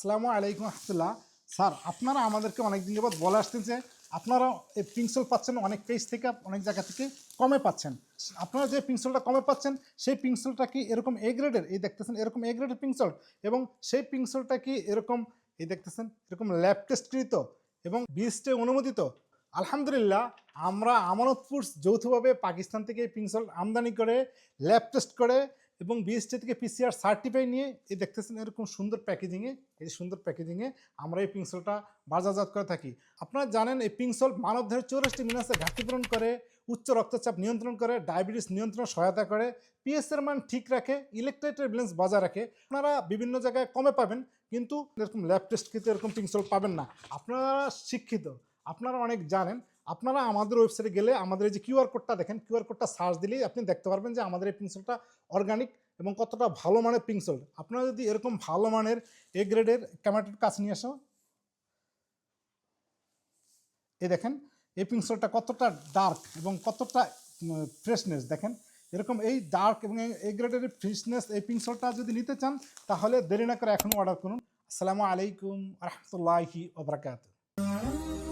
আসসালামু আলাইকুম রহমতুল্লাহ। স্যার, আপনারা আমাদেরকে অনেকদিন যাবৎ বলে আসছেন যে আপনারা এই পিক্সেল পাচ্ছেন অনেক পেজ থেকে, অনেক জায়গা থেকে কমে পাচ্ছেন। আপনারা যে পিক্সেলটা কমে পাচ্ছেন সেই পিক্সেলটা কি এরকম এ গ্রেডের, এই দেখতেছেন এরকম এ গ্রেডের পিক্সেল, এবং সেই পিক্সেলটা কি এরকম, এই দেখতেছেন এরকম ল্যাব টেস্টকৃত এবং বিএসটি অনুমোদিত? আলহামদুলিল্লাহ, আমরা আমানত ফুডস যৌথভাবে পাকিস্তান থেকে এই পিক্সেল আমদানি করে ল্যাব টেস্ট করে এবং বিএসটি থেকে পিসিআর সার্টিফাই নিয়ে এই দেখতেছেন এরকম সুন্দর প্যাকেজিংয়ে, এই সুন্দর প্যাকেজিংয়ে আমরা এই পিক্সেলটা বাজারজাত করে থাকি। আপনারা জানেন এই পিক্সেল মানবদেহের 84 মিনাসের ঘাটতি পূরণ করে, উচ্চ রক্তচাপ নিয়ন্ত্রণ করে, ডায়াবেটিস নিয়ন্ত্রণ সহায়তা করে, পিএসের মান ঠিক রাখে, ইলেকট্রোলাইটের ব্যালেন্স বজায় রাখে। আপনারা বিভিন্ন জায়গায় কমে পাবেন, কিন্তু এরকম ল্যাব টেস্ট কিন্তু এরকম পিক্সেল পাবেন না। আপনারা শিক্ষিত, আপনারা অনেক জানেন। আপনারা আমাদের ওয়েবসাইটে গেলে আমাদের এই যে কিউআর কোডটা দেখেন, কিউআর কোডটা সার্চ দিলেই আপনি দেখতে পারবেন যে আমাদের এই পিক্সেলটা অর্গানিক এবং কতটা ভালো মানের পিক্সেল। আপনারা যদি এরকম ভালো মানের এ গ্রেডের ক্যামেরাটার কাছে নিয়ে আসো, এই দেখেন এই পিক্সেলটা কতটা ডার্ক এবং কতটা ফ্রেশনেস দেখেন। এরকম এই ডার্ক এবং এ গ্রেডের ফ্রেশনেস এই পিক্সেলটা যদি নিতে চান তাহলে দেরি না করে এখন অর্ডার করুন। আসসালামু আলাইকুম রহমতুল্লাহি ওয়া বারাকাতুহু।